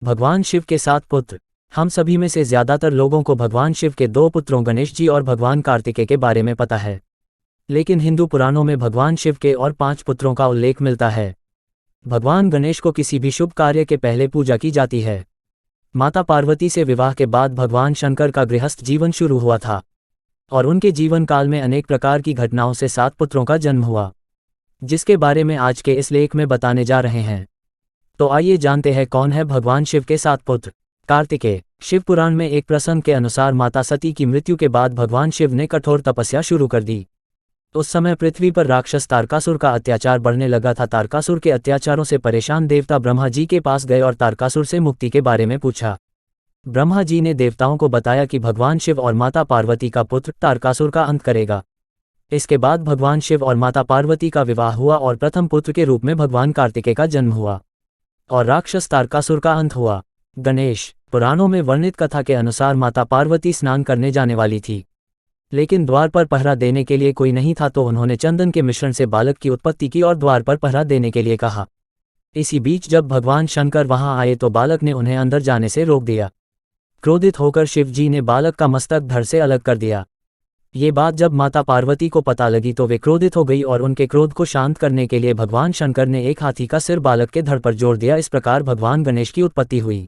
भगवान शिव के 7 पुत्र। हम सभी में से ज्यादातर लोगों को भगवान शिव के 2 पुत्रों गणेश जी और भगवान कार्तिकेय के बारे में पता है, लेकिन हिंदू पुराणों में भगवान शिव के और 5 पुत्रों का उल्लेख मिलता है। भगवान गणेश को किसी भी शुभ कार्य के पहले पूजा की जाती है। माता पार्वती से विवाह के बाद भगवान शंकर का गृहस्थ जीवन शुरू हुआ था और उनके जीवन काल में अनेक प्रकार की घटनाओं से 7 पुत्रों का जन्म हुआ, जिसके बारे में आज के इस लेख में बताने जा रहे हैं। तो आइए जानते हैं कौन है भगवान शिव के 7 पुत्र। कार्तिकेय। शिव पुराण में एक प्रसंग के अनुसार माता सती की मृत्यु के बाद भगवान शिव ने कठोर तपस्या शुरू कर दी। उस समय पृथ्वी पर राक्षस तारकासुर का अत्याचार बढ़ने लगा था। तारकासुर के अत्याचारों से परेशान देवता ब्रह्मा जी के पास गए और तारकासुर से मुक्ति के बारे में पूछा। ब्रह्मा जी ने देवताओं को बताया कि भगवान शिव और माता पार्वती का पुत्र तारकासुर का अंत करेगा। इसके बाद भगवान शिव और माता पार्वती का विवाह हुआ और प्रथम पुत्र के रूप में भगवान कार्तिकेय का जन्म हुआ और राक्षस तारकासुर का अंत हुआ। गणेश। पुराणों में वर्णित कथा के अनुसार माता पार्वती स्नान करने जाने वाली थी, लेकिन द्वार पर पहरा देने के लिए कोई नहीं था, तो उन्होंने चंदन के मिश्रण से बालक की उत्पत्ति की और द्वार पर पहरा देने के लिए कहा। इसी बीच जब भगवान शंकर वहां आए तो बालक ने उन्हें अंदर जाने से रोक दिया। क्रोधित होकर शिव जी ने बालक का मस्तक धड़ से अलग कर दिया। ये बात जब माता पार्वती को पता लगी तो वे क्रोधित हो गई और उनके क्रोध को शांत करने के लिए भगवान शंकर ने एक हाथी का सिर बालक के धड़ पर जोड़ दिया। इस प्रकार भगवान गणेश की उत्पत्ति हुई।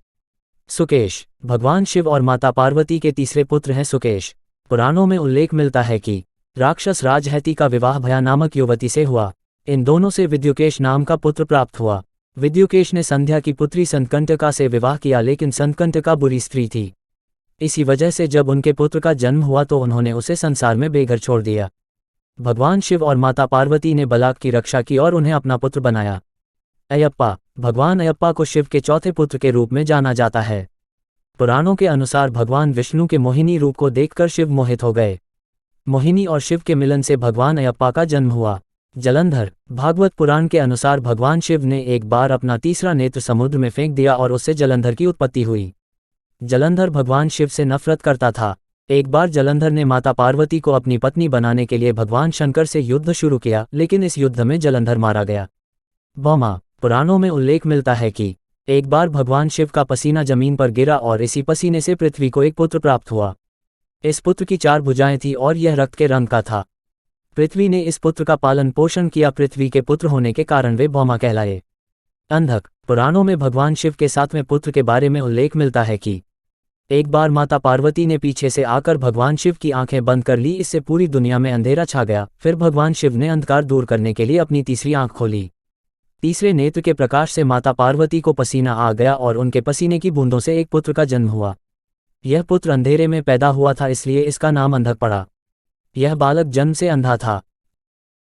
सुकेश। भगवान शिव और माता पार्वती के तीसरे पुत्र हैं सुकेश। पुराणों में उल्लेख मिलता है कि राक्षस राजहैती का विवाह भया नामक युवती से हुआ। इन दोनों से विद्युकेश नाम का पुत्र प्राप्त हुआ। विद्युकेश ने संध्या की पुत्री संतकंटका से विवाह किया, लेकिन संतकंटका बुरी स्त्री थी। इसी वजह से जब उनके पुत्र का जन्म हुआ तो उन्होंने उसे संसार में बेघर छोड़ दिया। भगवान शिव और माता पार्वती ने बालक की रक्षा की और उन्हें अपना पुत्र बनाया। अयप्पा। भगवान अयप्पा को शिव के चौथे पुत्र के रूप में जाना जाता है। पुराणों के अनुसार भगवान विष्णु के मोहिनी रूप को देखकर शिव मोहित हो गए। मोहिनी और शिव के मिलन से भगवान अयप्पा का जन्म हुआ। जलंधर। भागवत पुराण के अनुसार भगवान शिव ने एक बार अपना तीसरा नेत्र समुद्र में फेंक दिया और उससे जलंधर की उत्पत्ति हुई। जलंधर भगवान शिव से नफरत करता था। एक बार जलंधर ने माता पार्वती को अपनी पत्नी बनाने के लिए भगवान शंकर से युद्ध शुरू किया, लेकिन इस युद्ध में जलंधर मारा गया। भौमा। पुराणों में उल्लेख मिलता है कि एक बार भगवान शिव का पसीना जमीन पर गिरा और इसी पसीने से पृथ्वी को एक पुत्र प्राप्त हुआ। इस पुत्र की 4 भुजाएं थीं और यह रक्त के रंग का था। पृथ्वी ने इस पुत्र का पालन पोषण किया। पृथ्वी के पुत्र होने के कारण वे भौमा कहलाए। अंधक। पुराणों में भगवान शिव के 7वें पुत्र के बारे में उल्लेख मिलता है कि एक बार माता पार्वती ने पीछे से आकर भगवान शिव की आंखें बंद कर ली। इससे पूरी दुनिया में अंधेरा छा गया। फिर भगवान शिव ने अंधकार दूर करने के लिए अपनी तीसरी आंख खोली। तीसरे नेत्र के प्रकाश से माता पार्वती को पसीना आ गया और उनके पसीने की बूंदों से एक पुत्र का जन्म हुआ। यह पुत्र अंधेरे में पैदा हुआ था, इसलिए इसका नाम अंधक पड़ा। यह बालक जन्म से अंधा था।